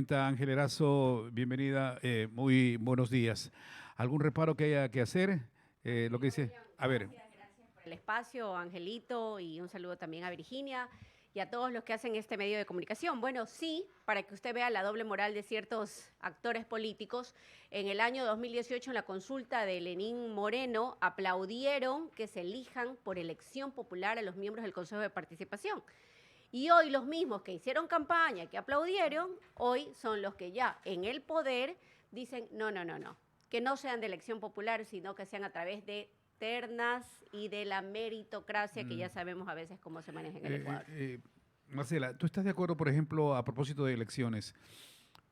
Ángel Erazo, bienvenida, muy buenos días. ¿Algún reparo que haya que hacer? Lo que dice, a ver, Gracias por el espacio, Angelito, y un saludo también a Virginia y a todos los que hacen este medio de comunicación. Bueno, sí, para que usted vea la doble moral de ciertos actores políticos, en el año 2018 en la consulta de Lenín Moreno aplaudieron que se elijan por elección popular a los miembros del Consejo de Participación. Y hoy los mismos que hicieron campaña, que aplaudieron, hoy son los que ya en el poder dicen no, no, no, no, que no sean de elección popular, sino que sean a través de ternas y de la meritocracia que mm, ya sabemos a veces cómo se maneja en el eh, Ecuador. Marcela, ¿tú estás de acuerdo, por ejemplo, a propósito de elecciones,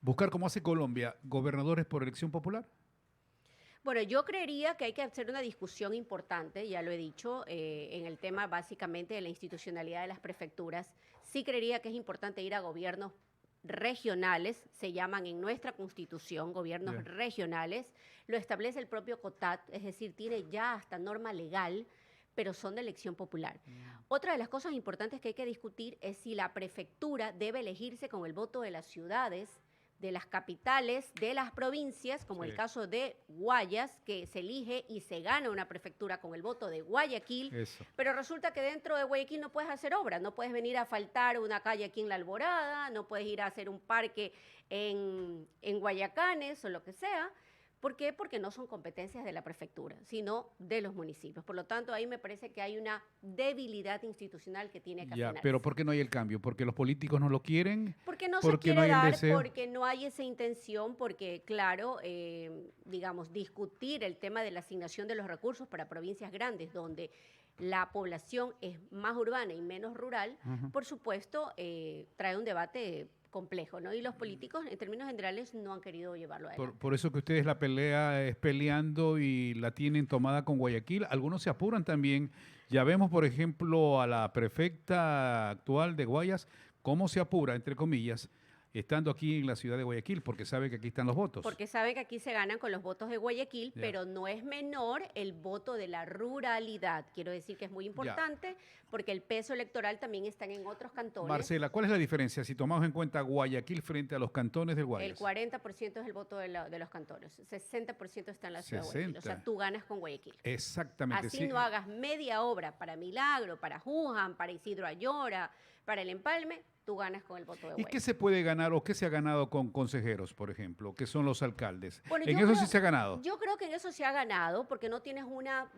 buscar como hace Colombia, gobernadores por elección popular? Bueno, yo creería que hay que hacer una discusión importante, ya lo he dicho, en el tema básicamente de la institucionalidad de las prefecturas. Sí creería que es importante ir a gobiernos regionales, se llaman en nuestra constitución gobiernos Ya. regionales, lo establece el propio COTAT, es decir, tiene ya hasta norma legal, pero son de elección popular. Otra de las cosas importantes que hay que discutir es si la prefectura debe elegirse con el voto de las ciudades, de las capitales, de las provincias, como Sí, el caso de Guayas, que se elige y se gana una prefectura con el voto de Guayaquil, eso. pero resulta que dentro de Guayaquil no puedes hacer obras, no puedes venir a asfaltar una calle aquí en La Alborada, no puedes ir a hacer un parque en Guayacanes o lo que sea. ¿Por qué? Porque no son competencias de la prefectura, sino de los municipios. Por lo tanto, ahí me parece que hay una debilidad institucional que tiene que Ya, pero afinarse. ¿por qué no hay el cambio? ¿Porque los políticos no lo quieren? Porque no se ¿Porque no quiere hay el dar, deseo? porque no hay esa intención, porque claro, digamos, discutir el tema de la asignación de los recursos para provincias grandes, donde la población es más urbana y menos rural, Ujú. por supuesto, trae un debate complejo, ¿no? Y los políticos, en términos generales, no han querido llevarlo adelante. Por eso que ustedes la pelea es peleando y la tienen tomada con Guayaquil. Algunos se apuran también. Ya vemos, por ejemplo, a la prefecta actual de Guayas, cómo se apura, entre comillas, estando aquí en la ciudad de Guayaquil, porque sabe que aquí están los votos. Porque sabe que aquí se ganan con los votos de Guayaquil, Ya, pero no es menor el voto de la ruralidad. Quiero decir que es muy ya. importante porque el peso electoral también está en otros cantones. Marcela, ¿cuál es la diferencia si tomamos en cuenta Guayaquil frente a los cantones del El Guayas? 40% es el voto de los cantones, 60% está en la ciudad de Guayaquil. O sea, 60. tú ganas con Guayaquil. Exactamente, Así sí. no hagas media obra para Milagro, para Juján, para Isidro Ayora, para el Empalme, tú ganas con el voto de ¿Y qué Guayaquil. se puede ganar o qué se ha ganado con consejeros, por ejemplo, que son los alcaldes? Bueno, En eso sí se ha ganado. yo creo que en eso se ha ganado porque no tienes una,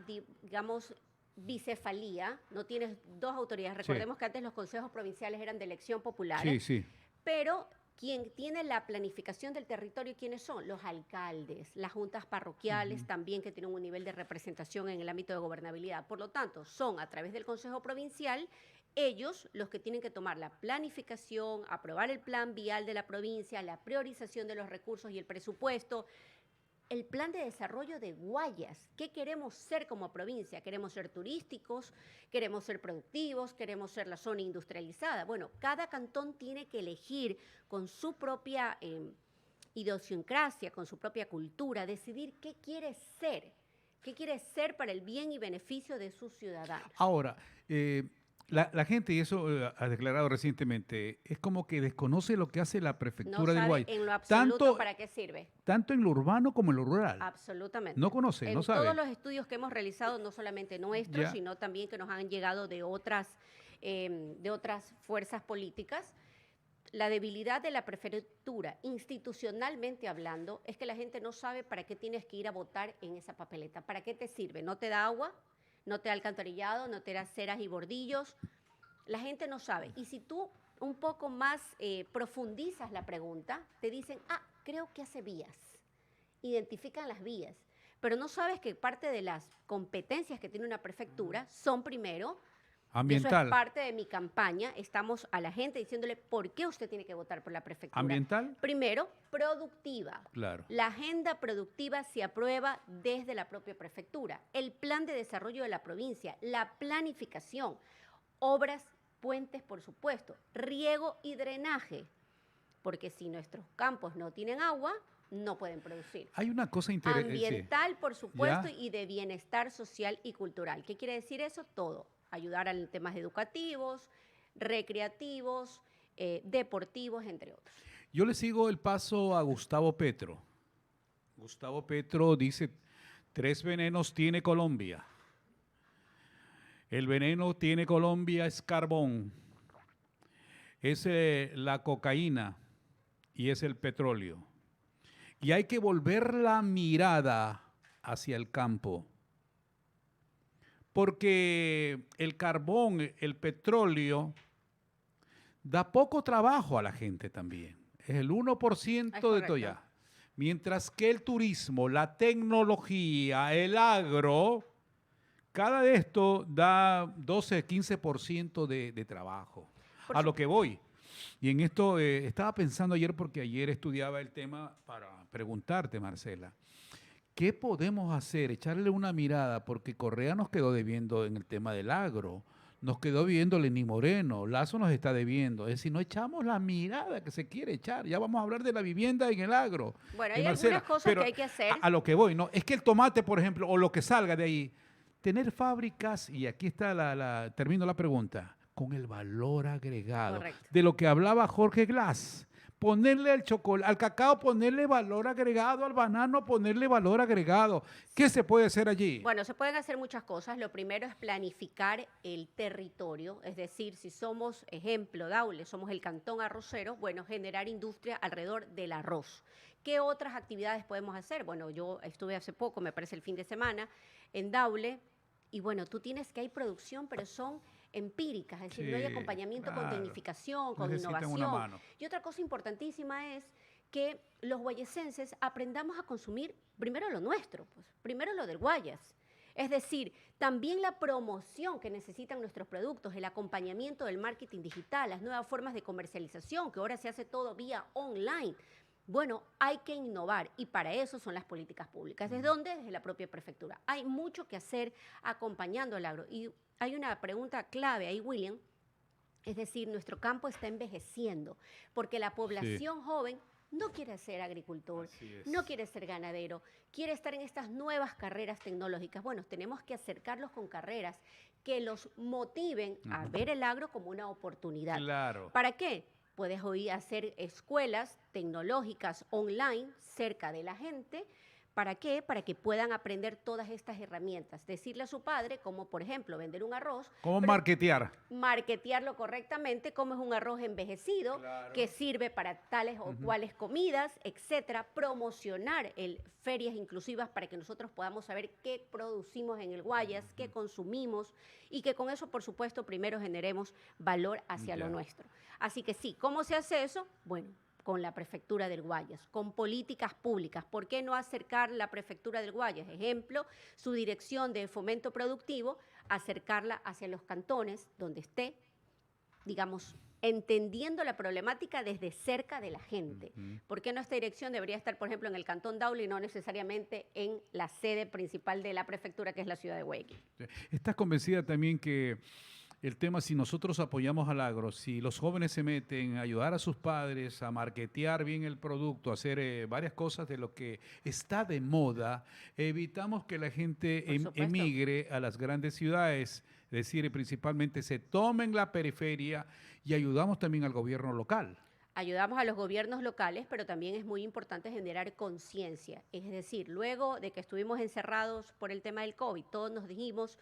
digamos, bicefalía, no tienes dos autoridades. Sí, Recordemos que antes los consejos provinciales eran de elección popular, sí, sí. pero quien tiene la planificación del territorio, ¿quiénes son? Los alcaldes, las juntas parroquiales Ujú. también que tienen un nivel de representación en el ámbito de gobernabilidad. Por lo tanto, son a través del Consejo Provincial ellos los que tienen que tomar la planificación, aprobar el plan vial de la provincia, la priorización de los recursos y el presupuesto, el plan de desarrollo de Guayas. ¿Qué queremos ser como provincia? ¿Queremos ser turísticos? ¿Queremos ser productivos? ¿Queremos ser la zona industrializada? Bueno, cada cantón tiene que elegir con su propia idiosincrasia, con su propia cultura, decidir qué quiere ser para el bien y beneficio de sus ciudadanos. Ahora, la gente, y eso ha declarado recientemente, es como que desconoce lo que hace la No prefectura del sabe Guay, en lo absoluto tanto, para qué sirve. tanto en lo urbano como en lo rural. No Absolutamente. conoce, no En todos sabe. los estudios que hemos realizado, no solamente nuestros, Ya. sino también que nos han llegado de otras fuerzas políticas, la debilidad de la prefectura, institucionalmente hablando, es que la gente no sabe para qué tienes que ir a votar en esa papeleta. ¿Para qué te sirve? ¿No te da agua? ¿No te da alcantarillado? ¿No te da ceras y bordillos? La gente no sabe. Y si tú un poco más profundizas la pregunta, te dicen, creo que hace vías. Identifican las vías. Pero no sabes que parte de las competencias que tiene una prefectura son primero, y eso es Ambiental. parte de mi campaña, estamos a la gente diciéndole por qué usted tiene que votar por la prefectura. Ambiental, Primero, productiva. claro. La agenda productiva se aprueba desde la propia prefectura. El plan de desarrollo de la provincia, la planificación, obras, puentes, por supuesto, riego y drenaje, porque si nuestros campos no tienen agua, no pueden producir. Hay una cosa interesante. Ambiental, por supuesto, ¿Ya? y de bienestar social y cultural. ¿Qué quiere decir eso? Todo. Ayudar en temas educativos, recreativos, deportivos, entre otros. Yo le sigo el paso a Gustavo Petro. Gustavo Petro dice, 3 venenos tiene Colombia. El veneno tiene Colombia es carbón, es la cocaína y es el petróleo. Y hay que volver la mirada hacia el campo. Porque el carbón, el petróleo, da poco trabajo a la gente también. Es el 1% de todo ya. Mientras que el turismo, la tecnología, el agro, cada de esto da 12-15% de trabajo. A lo que voy. Y en esto estaba pensando ayer, porque ayer estudiaba el tema para preguntarte, Marcela. ¿Qué podemos hacer? Echarle una mirada, porque Correa nos quedó debiendo en el tema del agro, nos quedó debiendo Lenín Moreno, Lazo nos está debiendo. Es decir, no echamos la mirada que se quiere echar. Ya vamos a hablar de la vivienda en el agro. Bueno, hay Marcela, algunas cosas que hay que hacer. A lo que voy, ¿no? Es que el tomate, por ejemplo, o lo que salga de ahí, tener fábricas, y aquí está termino la pregunta, con el valor agregado. Correcto. De lo que hablaba Jorge Glass. Ponerle al chocolate, al cacao ponerle valor agregado, al banano ponerle valor agregado. ¿Qué se puede hacer allí? Bueno, se pueden hacer muchas cosas. Lo primero es planificar el territorio, es decir, si somos, ejemplo, Daule, somos el cantón arrocero, bueno, generar industria alrededor del arroz. ¿Qué otras actividades podemos hacer? Bueno, yo estuve hace poco, me parece el fin de semana, en Daule, y bueno, tú tienes que hay producción, pero son empíricas, es decir, no hay acompañamiento con tecnificación, con innovación. Y otra cosa importantísima es que los guayesenses aprendamos a consumir primero lo nuestro, pues, primero lo del Guayas. Es decir, también la promoción que necesitan nuestros productos, el acompañamiento del marketing digital, las nuevas formas de comercialización, que ahora se hace todo vía online. Bueno, hay que innovar y para eso son las políticas públicas. ¿Desde dónde? Desde la propia prefectura. Hay mucho que hacer acompañando al agro. Y hay una pregunta clave ahí, William. Es decir, nuestro campo está envejeciendo porque la población joven no quiere ser agricultor, no quiere ser ganadero, quiere estar en estas nuevas carreras tecnológicas. Bueno, tenemos que acercarlos con carreras que los motiven a ver el agro como una oportunidad. Claro. ¿Para qué? Puedes hoy hacer escuelas tecnológicas online cerca de la gente. ¿Para qué? Para que puedan aprender todas estas herramientas. Decirle a su padre cómo, por ejemplo, vender un arroz. ¿Cómo marketear? Marketearlo correctamente, cómo es un arroz envejecido, que sirve para tales o cuales comidas, etcétera. Promocionar ferias inclusivas para que nosotros podamos saber qué producimos en el Guayas, qué consumimos y que con eso, por supuesto, primero generemos valor hacia lo nuestro. Así que sí, ¿cómo se hace eso? Bueno, con la prefectura del Guayas, con políticas públicas. ¿Por qué no acercar la prefectura del Guayas? Ejemplo, su dirección de fomento productivo, acercarla hacia los cantones donde esté, digamos, entendiendo la problemática desde cerca de la gente. ¿Por qué nuestra dirección debería estar, por ejemplo, en el Cantón Daule y no necesariamente en la sede principal de la prefectura, que es la ciudad de Guayaquil? ¿Estás convencida también que el tema, si nosotros apoyamos al agro, si los jóvenes se meten a ayudar a sus padres, a marketear bien el producto, a hacer varias cosas de lo que está de moda, evitamos que la gente emigre a las grandes ciudades, es decir, principalmente se tomen la periferia y ayudamos también al gobierno local? Ayudamos a los gobiernos locales, pero también es muy importante generar conciencia. Es decir, luego de que estuvimos encerrados por el tema del COVID, todos nos dijimos,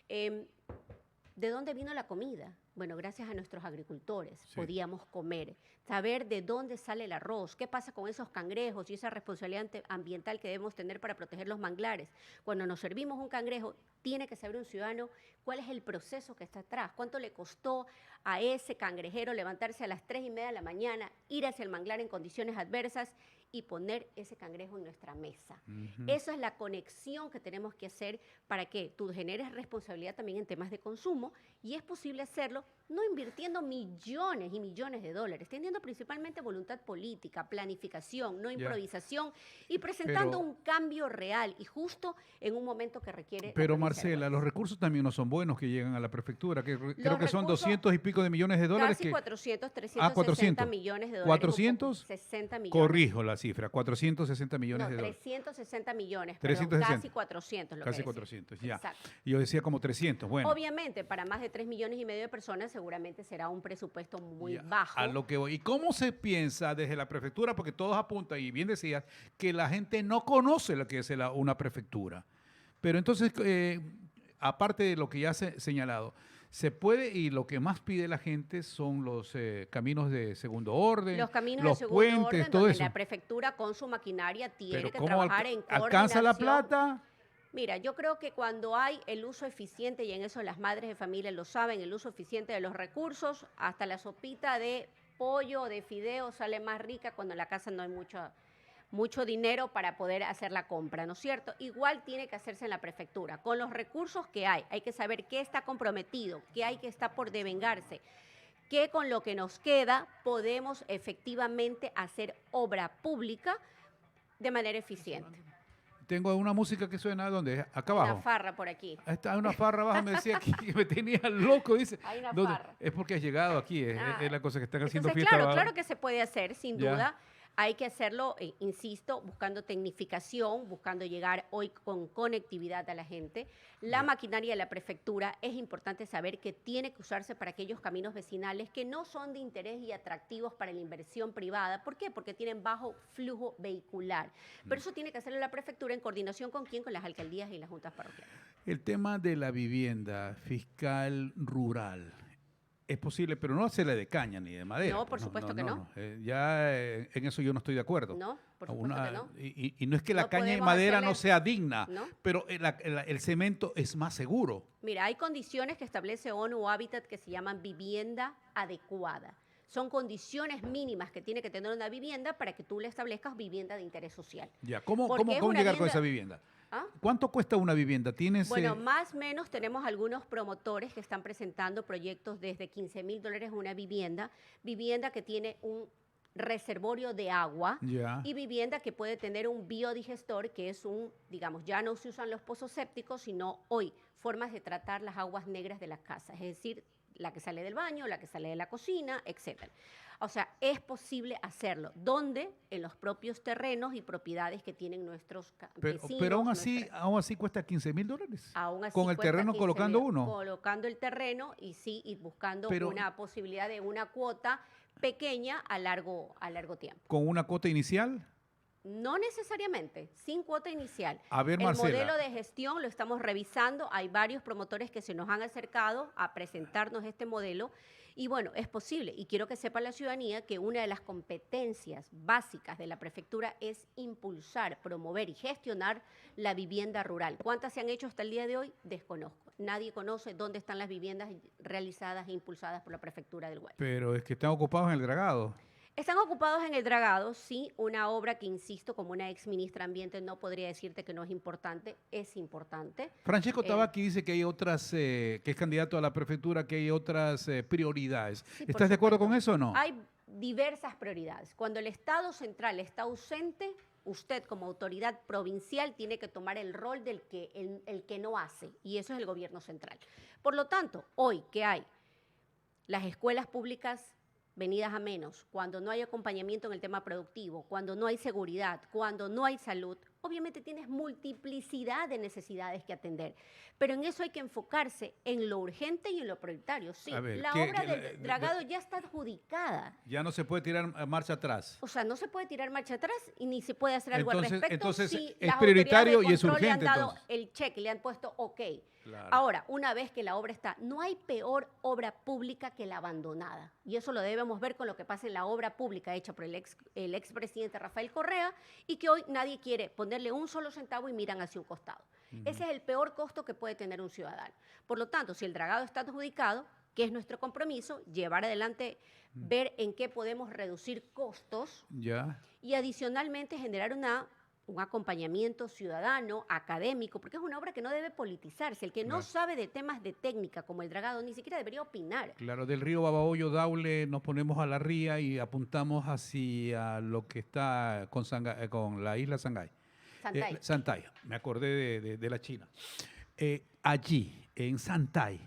¿de dónde vino la comida? Bueno, gracias a nuestros agricultores podíamos comer, saber de dónde sale el arroz, qué pasa con esos cangrejos y esa responsabilidad ambiental que debemos tener para proteger los manglares. Cuando nos servimos un cangrejo, tiene que saber un ciudadano cuál es el proceso que está atrás, cuánto le costó a ese cangrejero levantarse a las 3:30 de la mañana, ir hacia el manglar en condiciones adversas y poner ese cangrejo en nuestra mesa. Esa es la conexión que tenemos que hacer para que tú generes responsabilidad también en temas de consumo, y es posible hacerlo no invirtiendo millones y millones de dólares, teniendo principalmente voluntad política, planificación, no improvisación, y presentando un cambio real y justo en un momento que requiere. Pero Marcela, los recursos también no son buenos que llegan a la prefectura, que creo que son 200 y pico de millones de dólares. Casi 400, 360 millones de dólares. 460 millones. Corrijo la cifra, 460 millones de dólares. 360 millones, 360. Casi 400. Casi 400, ya. Exacto. Yo decía como 300, bueno. Obviamente, para más de 3,5 millones de personas, personas, seguramente será un presupuesto muy Ya, bajo. a lo que voy. ¿Y cómo se piensa desde la prefectura? Porque todos apuntan, y bien decías, que la gente no conoce lo que es una prefectura. Pero entonces, aparte de lo que ya se señalado, se puede, y lo que más pide la gente son los caminos de segundo orden, Los caminos de los segundo puentes, orden, todo donde eso. la prefectura con su maquinaria tiene Pero que ¿cómo trabajar en alcanza la coordinación. plata? Mira, yo creo que cuando hay el uso eficiente, y en eso las madres de familia lo saben, el uso eficiente de los recursos, hasta la sopita de pollo o de fideo sale más rica cuando en la casa no hay mucho dinero para poder hacer la compra, ¿no es cierto? Igual tiene que hacerse en la prefectura, con los recursos que hay que saber qué está comprometido, qué hay que está por devengarse, qué con lo que nos queda podemos efectivamente hacer obra pública de manera eficiente. Tengo una música que suena, ¿dónde? Acá Una abajo. farra por aquí. Ahí está una farra abajo, me decía aquí, me tenía loco, dice. Hay una ¿Dónde? farra. Es porque has llegado aquí, Ah, es la cosa que están haciendo Entonces, fiesta. claro que se puede hacer, sin Ya. duda. Hay que hacerlo, insisto, buscando tecnificación, buscando llegar hoy con conectividad a la gente. La Ya. maquinaria de la prefectura es importante saber que tiene que usarse para aquellos caminos vecinales que no son de interés y atractivos para la inversión privada. ¿Por qué? Porque tienen bajo flujo vehicular. Pero eso tiene que hacerlo la prefectura en coordinación con quién, con las alcaldías y las juntas parroquiales. El tema de la vivienda fiscal rural. Es posible, pero no hacerle de caña ni de madera. No, por supuesto que no. Ya en eso yo no estoy de acuerdo. No, por supuesto que no. Y no es que la No caña de podemos madera no hacerle- sea digna, ¿no? pero el cemento es más seguro. Mira, hay condiciones que establece ONU Habitat que se llaman vivienda adecuada. Son condiciones mínimas que tiene que tener una vivienda para que tú le establezcas vivienda de interés social. Ya, ¿cómo Porque es cómo una llegar con vivienda- esa vivienda? ¿Ah? ¿Cuánto cuesta una vivienda? ¿Tienes, Bueno, más o menos tenemos algunos promotores que están presentando proyectos desde $15,000 una vivienda que tiene un reservorio de agua Ya. y vivienda que puede tener un biodigestor, que es digamos, ya no se usan los pozos sépticos, sino hoy formas de tratar las aguas negras de las casas, es decir, la que sale del baño, la que sale de la cocina, etcétera. O sea, es posible hacerlo. ¿Dónde? En los propios terrenos y propiedades que tienen nuestros vecinos. Pero aún así cuesta $15,000. Aún así Con el cuesta terreno 15,000, colocando uno. colocando el terreno y sí, y buscando Pero- una posibilidad de una cuota pequeña a largo tiempo. Con una cuota inicial. No necesariamente, sin cuota inicial. A ver, El Marcela. modelo de gestión lo estamos revisando. Hay varios promotores que se nos han acercado a presentarnos este modelo. Y bueno, es posible. Y quiero que sepa la ciudadanía que una de las competencias básicas de la prefectura es impulsar, promover y gestionar la vivienda rural. ¿Cuántas se han hecho hasta el día de hoy? Desconozco. Nadie conoce dónde están las viviendas realizadas e impulsadas por la prefectura del Guayas. Pero es que están ocupados en el dragado. Están ocupados en el dragado, sí, una obra que, insisto, como una ex ministra Ambiente no podría decirte que no es importante, es importante. Francesco Eh, Tabaqui dice que hay otras, que es candidato a la prefectura, que hay otras prioridades. Sí, por ¿Estás de acuerdo supuesto. con eso o no? Hay diversas prioridades. Cuando el Estado central está ausente, usted como autoridad provincial tiene que tomar el rol del el que no hace, y eso es el gobierno central. Por lo tanto, hoy que hay las escuelas públicas venidas a menos, cuando no hay acompañamiento en el tema productivo, cuando no hay seguridad, cuando no hay salud, obviamente tienes multiplicidad de necesidades que atender. Pero en eso hay que enfocarse en lo urgente y en lo prioritario. Sí, A ver, la obra del dragado ya está adjudicada. Ya no se puede tirar marcha atrás. O sea, no se puede tirar marcha atrás y ni se puede hacer algo al Entonces- respecto. entonces si es las prioritario autoridades de y es control urgente, le han dado entonces. el cheque, le han puesto OK. Claro. Ahora, una vez que la obra está, no hay peor obra pública que la abandonada. Y eso lo debemos ver con lo que pasa en la obra pública hecha por el expresidente Rafael Correa y que hoy nadie quiere ponerle un solo centavo y miran hacia un costado. Ese es el peor costo que puede tener un ciudadano. Por lo tanto, si el dragado está adjudicado, que es nuestro compromiso, llevar adelante, ver en qué podemos reducir costos Ya. y adicionalmente generar un acompañamiento ciudadano, académico, porque es una obra que no debe politizarse. El que no Claro. sabe de temas de técnica como el dragado ni siquiera debería opinar. Claro, del río Babahoyo, Daule, nos ponemos a la ría y apuntamos hacia lo que está con la isla Sangay. Santay. Santay, me acordé de la China. Allí, en Santay,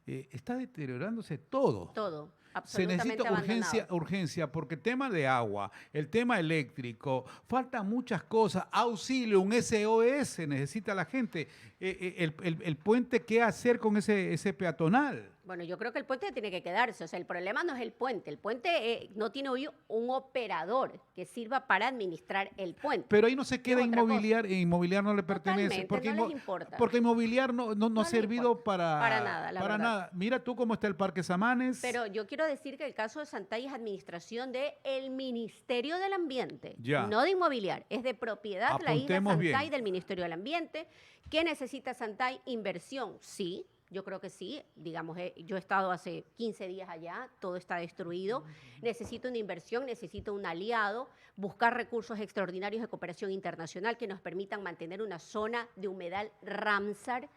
está deteriorándose todo. Todo, Se absolutamente necesita abandonado. urgencia, porque el tema de agua, el tema eléctrico, faltan muchas cosas. Auxilio, un SOS necesita la gente. El puente, ¿qué hacer con ese peatonal? Bueno, yo creo que el puente tiene que quedarse. O sea, el problema no es el puente. El puente no tiene hoy un operador que sirva para administrar el puente. Pero ahí no se queda Es otra cosa. inmobiliar, e inmobiliar no le pertenece. Totalmente, no les importa. Porque inmobiliar no ha No les servido importa. Para nada, la para verdad. nada. Mira tú cómo está el Parque Samanes. Pero yo quiero decir que el caso de Santay es administración del Ministerio del Ambiente, Ya. no de inmobiliar. Es de propiedad la isla Apuntemos Santay bien. del Ministerio del Ambiente. ¿Qué necesita Santay? Inversión, sí. Yo creo que sí, digamos, yo he estado hace 15 días allá, todo está destruido. Necesito una inversión, necesito un aliado, buscar recursos extraordinarios de cooperación internacional que nos permitan mantener una zona de humedal Ramsar.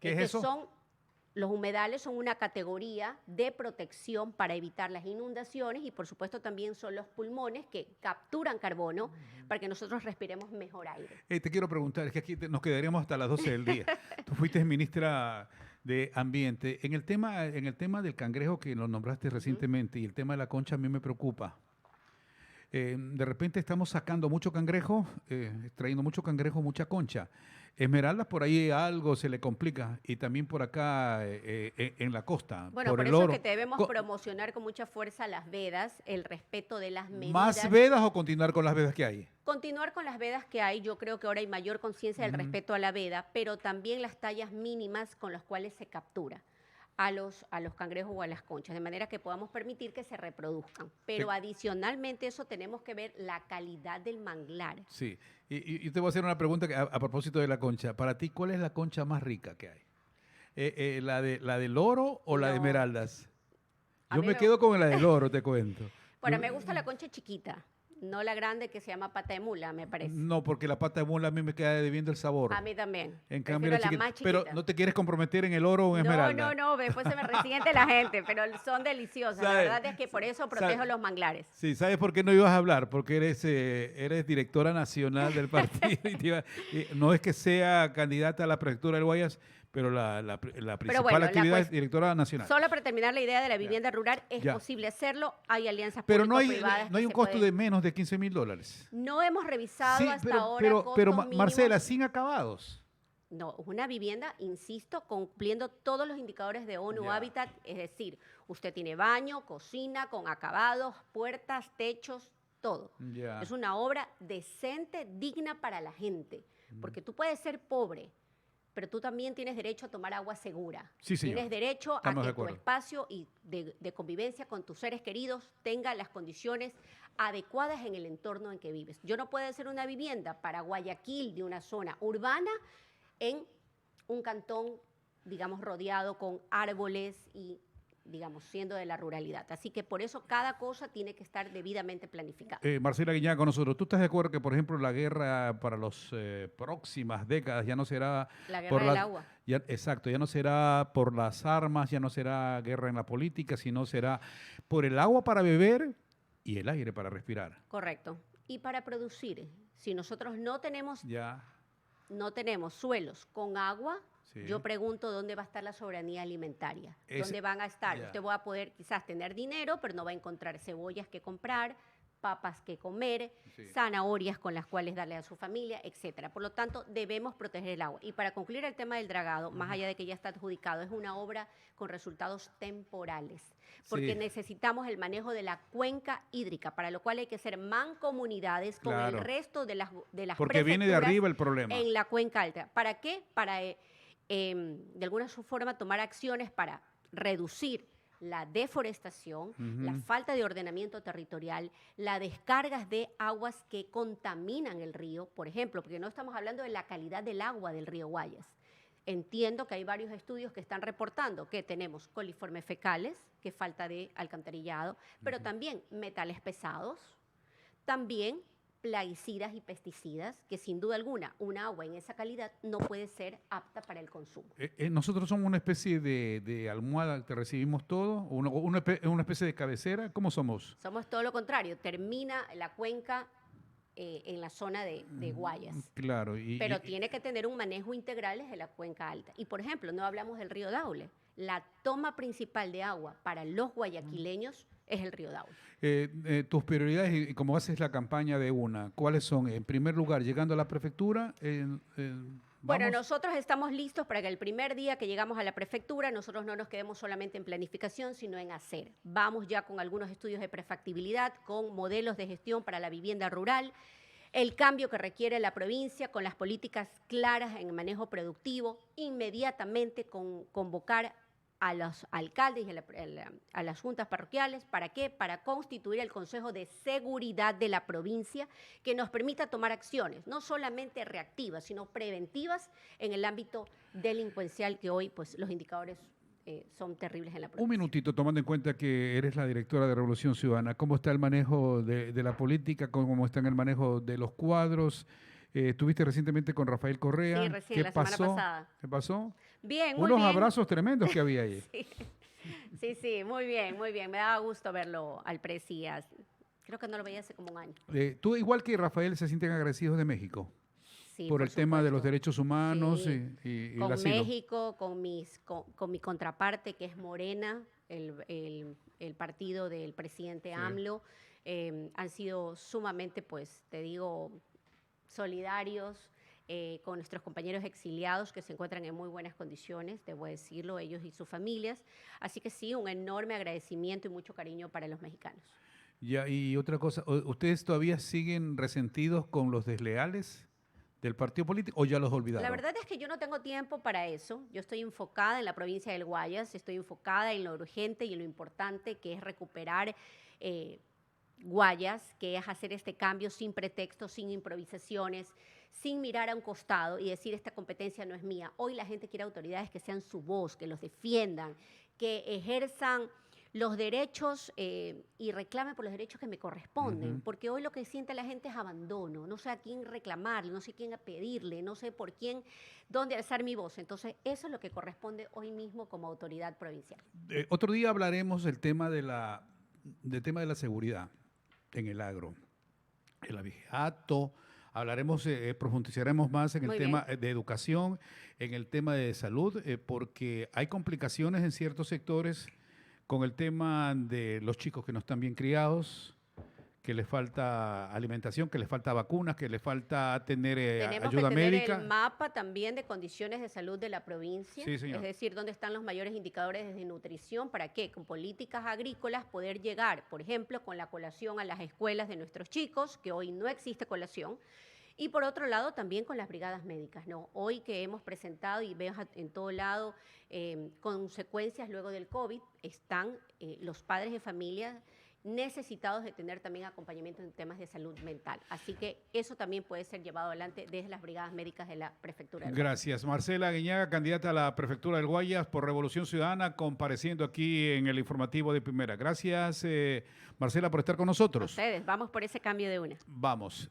¿Qué es que eso? Los humedales son una categoría de protección para evitar las inundaciones y por supuesto también son los pulmones que capturan carbono para que nosotros respiremos mejor aire. Te quiero preguntar, es que aquí nos quedaríamos hasta las 12 del día. Tú fuiste ministra de Ambiente. En el tema del cangrejo que lo nombraste recientemente y el tema de la concha a mí me preocupa. De repente estamos sacando mucho cangrejo, extrayendo mucho cangrejo, mucha concha. Esmeraldas por ahí algo se le complica y también por acá en la costa. Bueno, por el eso es oro. que debemos promocionar con mucha fuerza las vedas, el respeto de las medidas. ¿Más vedas o continuar con las vedas que hay? Continuar con las vedas que hay, yo creo que ahora hay mayor conciencia del respeto a la veda, pero también las tallas mínimas con las cuales se captura a los cangrejos o a las conchas, de manera que podamos permitir que se reproduzcan. Pero adicionalmente eso tenemos que ver la calidad del manglar. Sí, y te voy a hacer una pregunta a propósito de la concha. Para ti, ¿cuál es la concha más rica que hay? ¿La del oro o la de No. esmeraldas? A Yo mí me me- quedo con la del oro, te cuento. Bueno, me gusta la concha chiquita, no la grande que se llama pata de mula, me parece. No, porque la pata de mula a mí me queda debiendo el sabor. A mí también. En cambio, Prefiero la chiquita. más Pero chiquita. no te quieres comprometer en el oro o en esmeralda. No, después se me resiente la gente, pero son deliciosas. La ¿Sabe? verdad es que por eso protejo ¿Sabe? los manglares. Sí, ¿sabes por qué no ibas a hablar? Porque eres directora nacional del partido. No es que sea candidata a la prefectura del Guayas, pero la principal bueno, actividad es directora nacional. Solo para terminar la idea de la vivienda rural, es Ya. posible hacerlo, hay alianzas Pero no hay público-privadas un que costo se de pueden- menos de $15,000. No hemos revisado Sí, hasta pero, ahora pero, costos pero mínimos. Marcela, sin acabados. No, es una vivienda, insisto, cumpliendo todos los indicadores de ONU Ya. Habitat, es decir, usted tiene baño, cocina, con acabados, puertas, techos, todo. Ya. Es una obra decente, digna para la gente, porque tú puedes ser pobre, pero tú también tienes derecho a tomar agua segura. Sí, señor. Tienes derecho Estamos a de que tu acuerdo. espacio y de convivencia con tus seres queridos tenga las condiciones adecuadas en el entorno en que vives. Yo no puedo hacer una vivienda para Guayaquil de una zona urbana en un cantón, digamos, rodeado con árboles y, digamos, siendo de la ruralidad. Así que por eso cada cosa tiene que estar debidamente planificada. Marcela Guiñá con nosotros. ¿Tú estás de acuerdo que, por ejemplo, la guerra para las próximas décadas ya no será La guerra por del las- agua. Exacto, ya no será por las armas, ya no será guerra en la política, sino será por el agua para beber y el aire para respirar? Correcto. Y para producir, si nosotros no tenemos Ya. suelos con agua, Sí. yo pregunto dónde va a estar la soberanía alimentaria. Ese- ¿Dónde van a estar? ya. Usted va a poder quizás tener dinero, pero no va a encontrar cebollas que comprar, papas que comer, Sí. zanahorias con las cuales darle a su familia, etcétera. Por lo tanto, debemos proteger el agua. Y para concluir el tema del dragado, más allá de que ya está adjudicado, es una obra con resultados temporales, porque Sí. necesitamos el manejo de la cuenca hídrica, para lo cual hay que ser mancomunidades con Claro. el resto de las Porque viene de prefecturas arriba el problema. en la cuenca alta. ¿Para qué? Para, de alguna forma, tomar acciones para reducir la deforestación, la falta de ordenamiento territorial, las descargas de aguas que contaminan el río, por ejemplo, porque no estamos hablando de la calidad del agua del río Guayas. Entiendo que hay varios estudios que están reportando que tenemos coliformes fecales, que falta de alcantarillado, pero también metales pesados, también plaguicidas y pesticidas, que sin duda alguna un agua en esa calidad no puede ser apta para el consumo. Nosotros somos una especie de almohada que recibimos todo, una especie de cabecera. ¿Cómo somos? Somos todo lo contrario, termina la cuenca en la zona de Guayas. Claro. Pero tiene que tener un manejo integral desde la cuenca alta. Y, por ejemplo, no hablamos del río Daule. La toma principal de agua para los guayaquileños es el río Daule. Tus prioridades y cómo haces la campaña de una, ¿cuáles son? En primer lugar, llegando a la prefectura, Bueno, Vamos. nosotros estamos listos para que el primer día que llegamos a la prefectura, nosotros no nos quedemos solamente en planificación, sino en hacer. Vamos ya con algunos estudios de prefactibilidad, con modelos de gestión para la vivienda rural, el cambio que requiere la provincia con las políticas claras en el manejo productivo, inmediatamente convocar a los alcaldes y a las juntas parroquiales. ¿Para qué? Para constituir el Consejo de Seguridad de la provincia que nos permita tomar acciones, no solamente reactivas, sino preventivas en el ámbito delincuencial que hoy pues, los indicadores son terribles en la provincia. Un minutito, tomando en cuenta que eres la directora de Revolución Ciudadana, ¿cómo está el manejo de la política? ¿Cómo está en el manejo de los cuadros? Estuviste recientemente con Rafael Correa. Sí, recién, ¿Qué la pasó? semana pasada. ¿Qué pasó? Bien, muy Unos bien. abrazos tremendos que había ahí. Sí, muy bien, muy bien. Me daba gusto verlo al presi. Creo que no lo veía hace como un año. ¿Tú, igual que Rafael, se sienten agradecidos de México? Sí, por el tema de los supuesto. derechos humanos Sí. y el Con asilo. México, con mi contraparte que es Morena, el partido del presidente Sí. AMLO, han sido sumamente, pues, te digo, solidarios con nuestros compañeros exiliados que se encuentran en muy buenas condiciones, debo decirlo, ellos y sus familias. Así que sí, un enorme agradecimiento y mucho cariño para los mexicanos. Ya, y otra cosa, ¿ustedes todavía siguen resentidos con los desleales del partido político o ya los olvidaron? La verdad es que yo no tengo tiempo para eso. Yo estoy enfocada en la provincia del Guayas, estoy enfocada en lo urgente y en lo importante que es recuperar Guayas, que es hacer este cambio sin pretextos, sin improvisaciones, sin mirar a un costado y decir esta competencia no es mía. Hoy la gente quiere autoridades que sean su voz, que los defiendan, que ejerzan los derechos y reclame por los derechos que me corresponden, porque hoy lo que siente la gente es abandono, no sé a quién reclamarle, no sé a quién pedirle, no sé por quién, dónde alzar mi voz. Entonces, eso es lo que corresponde hoy mismo como autoridad provincial. Otro día hablaremos del tema de la seguridad en el agro, el abigeato, hablaremos, profundizaremos más en el Muy tema bien. de educación, en el tema de salud, porque hay complicaciones en ciertos sectores con el tema de los chicos que no están bien criados, que les falta alimentación, que les falta vacunas, que les falta tener Tenemos ayuda que tener médica. el mapa también de condiciones de salud de la provincia, Sí, señor. es decir, dónde están los mayores indicadores de nutrición, para qué, con políticas agrícolas poder llegar, por ejemplo, con la colación a las escuelas de nuestros chicos, que hoy no existe colación, y por otro lado también con las brigadas médicas, ¿no? Hoy que hemos presentado y vemos en todo lado consecuencias luego del COVID, están los padres de familia necesitados de tener también acompañamiento en temas de salud mental. Así que eso también puede ser llevado adelante desde las brigadas médicas de la Prefectura del Guayas. Gracias. Marcela Guiñaga, candidata a la Prefectura del Guayas por Revolución Ciudadana, compareciendo aquí en el informativo de Primera. Gracias, Marcela, por estar con A nosotros. ustedes, vamos por ese cambio de una. Vamos.